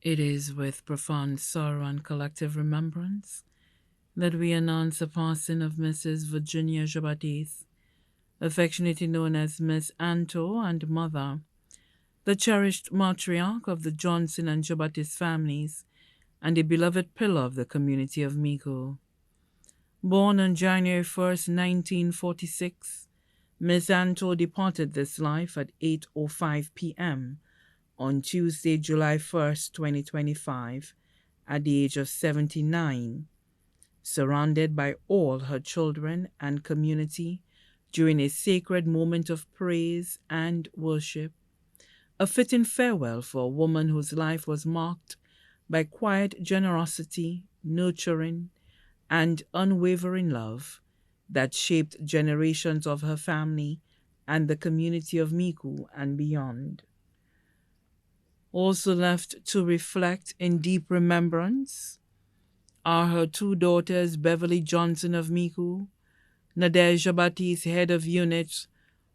It is with profound sorrow and collective remembrance that we announce the passing of Mrs. Virginia Baptiste, affectionately known as Miss Anto and Mother, the cherished matriarch of the Johnson and Baptiste families and a beloved pillar of the community of Mico. Born on January 1st, 1946, Miss Anto departed this life at 8:05 p.m. on Tuesday, July 1st, 2025, at the age of 79, surrounded by all her children and community during a sacred moment of praise and worship, a fitting farewell for a woman whose life was marked by quiet generosity, nurturing, and unwavering love that shaped generations of her family and the community of Miku and beyond. Also left to reflect in deep remembrance are her two daughters, Beverly Johnson of Miku, Nadежda Baptiste, head of unit,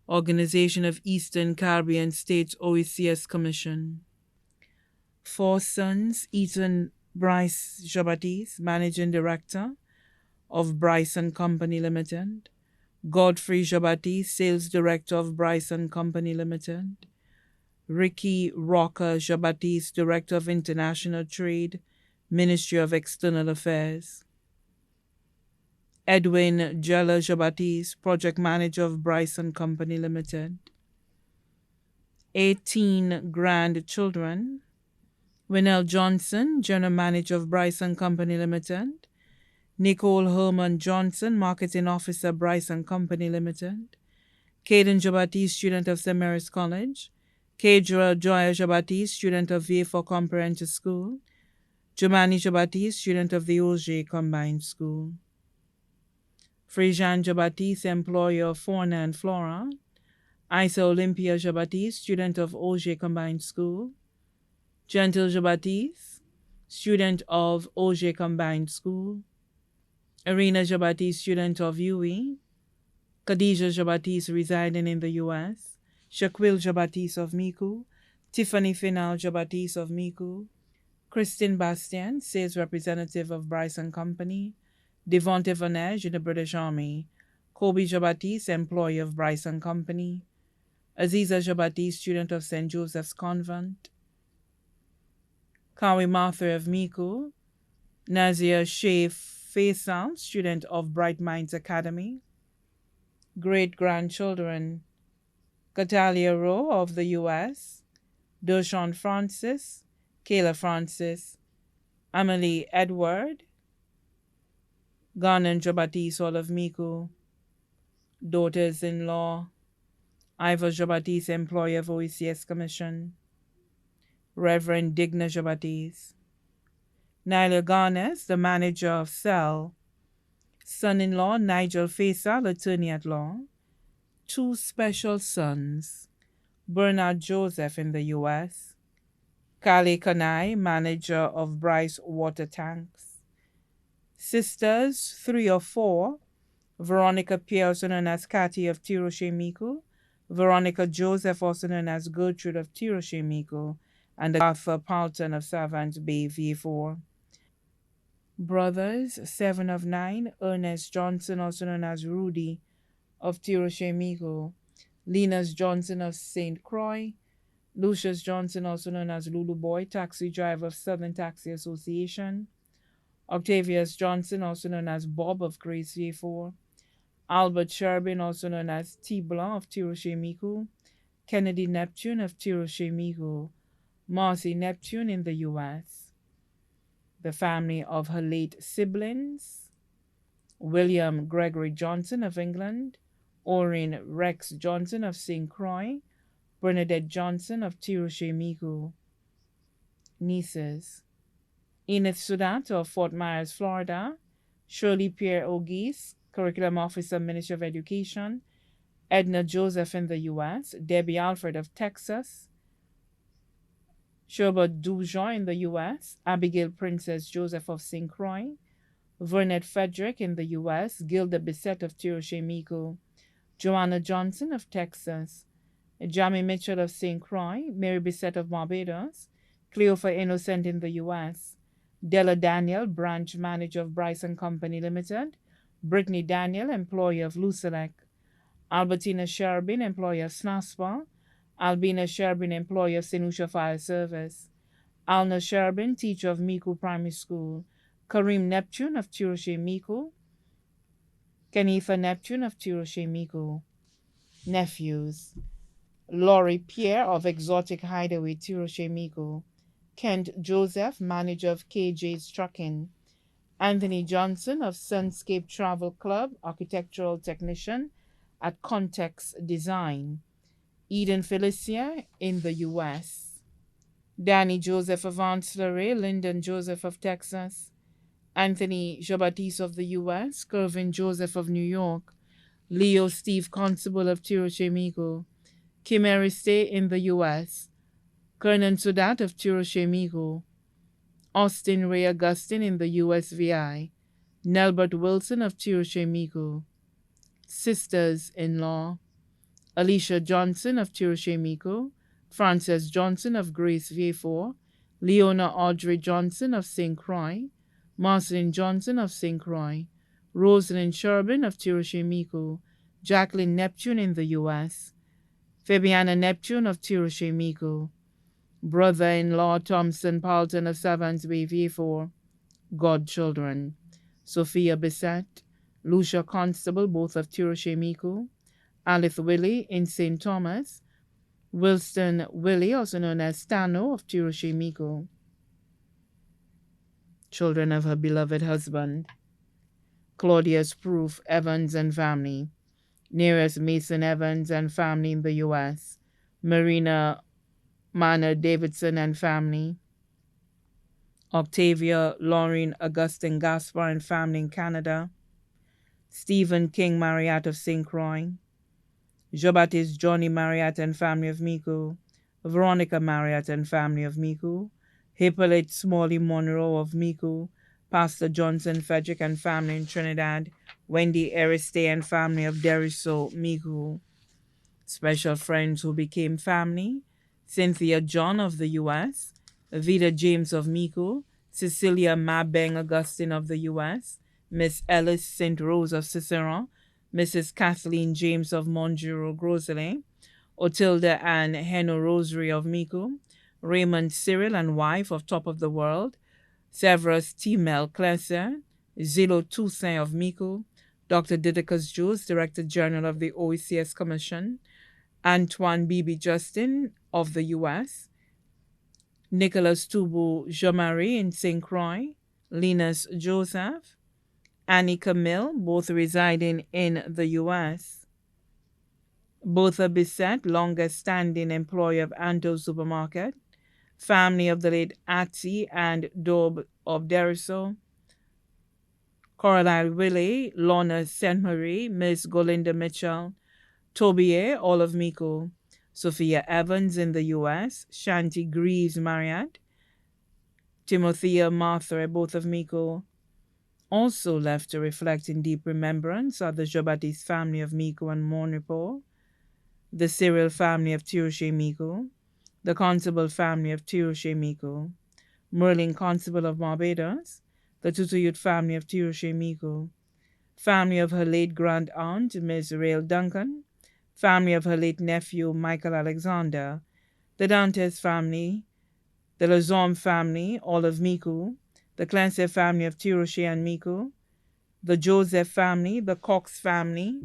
Organization of Eastern Caribbean States OECS Commission. Four sons, Ethan Bryce Baptiste, Managing Director of Bryce and Company Limited, Godfrey Baptiste, Sales Director of Bryce and Company Limited, Ricky Rocker Baptiste, Director of International Trade, Ministry of External Affairs, Edwin Jella Baptiste, Project Manager of Bryce and Company Limited, 18 grandchildren, Winnell Johnson, General Manager of Bryce and Company Limited, Nicole Herman Johnson, Marketing Officer, Bryce and Company Limited, Caden Baptiste, student of St. Mary's College, Kedra Joya Baptiste, student of VA4 Comprehensive School, Jomani Baptiste, student of the OJ Combined School, Frejan Baptiste, employer of Fauna and Flora, Isa Olympia Baptiste, student of OJ Combined School, Gentle Baptiste, student of OJ Combined School, Irina Baptiste, student of UE, Khadija Baptiste, residing in the U.S., Shaquille Baptiste of Miku, Tiffany Final Baptiste of Miku, Christine Bastien, sales representative of Bryce and Company, Devonte Vanege in the British Army, Kobe Baptiste, employee of Bryce and Company, Aziza Baptiste, student of St. Joseph's Convent, Kawi Martha of Miku, Nazia Shea Faisal, student of Bright Minds Academy, great-grandchildren, Catalia Rowe of the U.S., Deshaun Francis, Kayla Francis, Amelie Edward, Garnan Baptiste, all of Miku, daughters-in-law, Ivor Baptiste, employee of OECS Commission, Reverend Digna Baptiste, Nyla Garnes, the manager of Cell, son-in-law Nigel Faisal, attorney at law, two special sons, Bernard Joseph in the U.S., Kale Kanai, manager of Bryce Water Tanks, sisters, 3 or 4, Veronica Pierre, also known as Cathy of Tiroshe Miku, Veronica Joseph, also known as Gertrude of Tiroshe Miku, and Arthur Palton of Savant Bay, V4. Brothers, 7 of 9, Ernest Johnson, also known as Rudy, of Tiroshe Miku, Linus Johnson of St. Croix, Lucius Johnson, also known as Lulu Boy, taxi driver of Southern Taxi Association, Octavius Johnson, also known as Bob of Grace V4, Albert Sherbin, also known as T. Blanc of Tiroshe Miku, Kennedy Neptune of Tiroshe Miku, Marcy Neptune in the U.S., the family of her late siblings, William Gregory Johnson of England, Orrin Rex Johnson of St. Croix, Bernadette Johnson of Tiroshe Miku. Nieces, Enid Sudat of Fort Myers, Florida, Shirley Pierre Ogis, Curriculum Officer, Ministry of Education, Edna Joseph in the U.S., Debbie Alfred of Texas, Sherbert Dujon in the U.S., Abigail Princess Joseph of St. Croix, Vernette Frederick in the U.S., Gilda Bissett of Tiroshe Miku, Joanna Johnson of Texas, Jamie Mitchell of St. Croix, Mary Bissett of Barbados, Cleofa Innocent in the U.S., Della Daniel, branch manager of Bryson Company Limited, Brittany Daniel, employee of Lucelec, Albertina Sherbin, employee of SNASPA, Albina Sherbin, employee of Senusha Fire Service, Alna Sherbin, teacher of Miku Primary School, Kareem Neptune of Tiroshe Miku, Kenifa Neptune of Tiroshe Miku. Nephews: Laurie Pierre of Exotic Hideaway Tiroshe Miku, Kent Joseph, manager of KJ's Trucking, Anthony Johnson of Sunscape Travel Club, architectural technician at Context Design, Eden Felicia in the U.S., Danny Joseph of Ancillary, Lyndon Joseph of Texas, Anthony Jn of the U.S., Kervin Joseph of New York, Leo Steve Constable of Tiroshe Miku, Kim Ariste in the U.S., Kernan Sudat of Tiroshe Miku, Austin Ray Augustine in the USVI, Nelbert Wilson of Tiroshe Miku, sisters-in-law, Alicia Johnson of Tiroshe Miku, Frances Johnson of Grace V4, Leona Audrey Johnson of St. Croix, Marceline Johnson of St. Croix, Rosalind Sherbin of Tiroshe Miku, Jacqueline Neptune in the U.S., Fabiana Neptune of Tiroshe Miku, brother-in-law Thompson Palton of Savans Bay V4, godchildren, Sophia Bissett, Lucia Constable, both of Tiroshe Miku, Alice Willie in St. Thomas, Wilston Willie, also known as Stano of Tiroshe Miku, children of her beloved husband, Claudius Proof Evans and family, Nearest Mason Evans and family in the U.S., Marina Manor Davidson and family, Octavia Lauren Augustine Gaspar and family in Canada, Stephen King Marriott of St. Croix, Jean-Baptiste Johnny Marriott and family of Miku, Veronica Marriott and family of Miku, Hippolyte Smalley Monroe of Miku, Pastor Johnson Frederick and family in Trinidad, Wendy Ariste and family of Deriso, Miku. Special friends who became family: Cynthia John of the U.S., Vida James of Miku, Cecilia Mabeng Augustine of the U.S., Miss Ellis St. Rose of Ciceron, Mrs. Kathleen James of Monjuro Grosley, Otilda Ann Heno Rosary of Miku, Raymond Cyril and wife of Top of the World, Severus T. Mel Klesser, Zilo Toussaint of Miku, Dr. Didacus Jules, Director General of the OECS Commission, Antoine Bibi Justin of the U.S., Nicholas Tubu Jomari in St. Croix, Linus Joseph, Annie Camille, both residing in the U.S., Botha Bissett, longest-standing employee of Anto Supermarket, family of the late Atsi and Dob of Deriso, Coraline Willie, Lorna St. Marie, Miss Golinda Mitchell, Tobier, all of Miku, Sophia Evans in the U.S., Shanti Greaves Marriott, Timothea Martha, both of Miku. Also left to reflect in deep remembrance are the Jobatis family of Miku and Monrepo, the Cyril family of Tiroshe Miku, the Constable family of Tiroshe Miku, Merlin Constable of Barbados, the Tutuyut family of Tiroshe Miku, family of her late grand aunt, Miss Rael Duncan, family of her late nephew, Michael Alexander, the Dantes family, the Lazorme family, all of Miku, the Clancy family of Tiroshe and Miku, the Joseph family, the Cox family,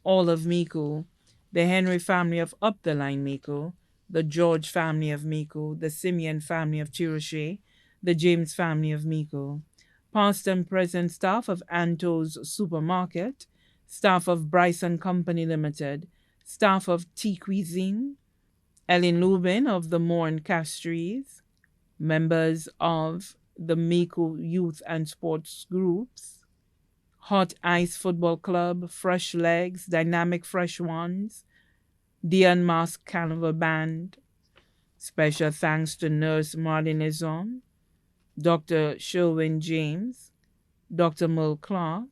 all of Miku, the Henry family of Up the Line Miku, the George family of Miku, the Simeon family of Tiroshe, the James family of Miku, past and present staff of Anto's Supermarket, staff of Bryson Company Limited, staff of Tea Cuisine, Ellen Lubin of the Morn Castries, members of the Miku Youth and Sports Groups, Hot Ice Football Club, Fresh Legs, Dynamic Fresh Ones, The Unmasked Carnival Band. Special thanks to Nurse Marlinezon, Dr. Sherwin James, Dr. Merle Clark,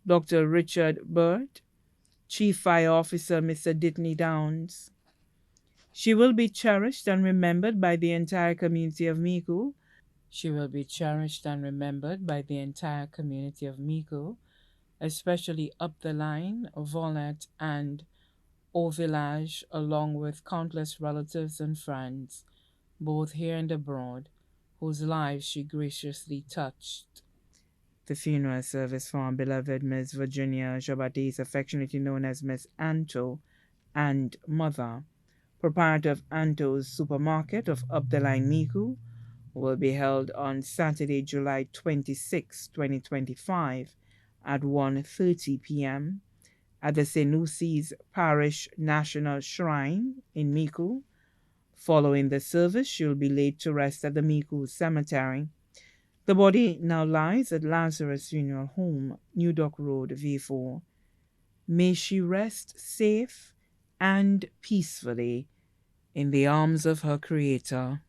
Dr. Richard Burt, Chief Fire Officer Mr. Ditney Downs, She will be cherished and remembered by the entire community of Miku. She will be cherished and remembered by the entire community of Miku, especially up the line, Volnette, and Au Village, along with countless relatives and friends, both here and abroad, whose lives she graciously touched. The funeral service for our beloved Miss Virginia Jabadis, affectionately known as Miss Anto, and mother, proprietor of Anto's Supermarket of Up the Line Miku, will be held on Saturday, July 26, 2025 at 1:30 p.m. at the St. Lucy's Parish National Shrine in Miku. Following the service, she will be laid to rest at the Miku Cemetery. The body now lies at Lazarus Funeral Home, New Dock Road, V4. May she rest safe and peacefully in the arms of her Creator.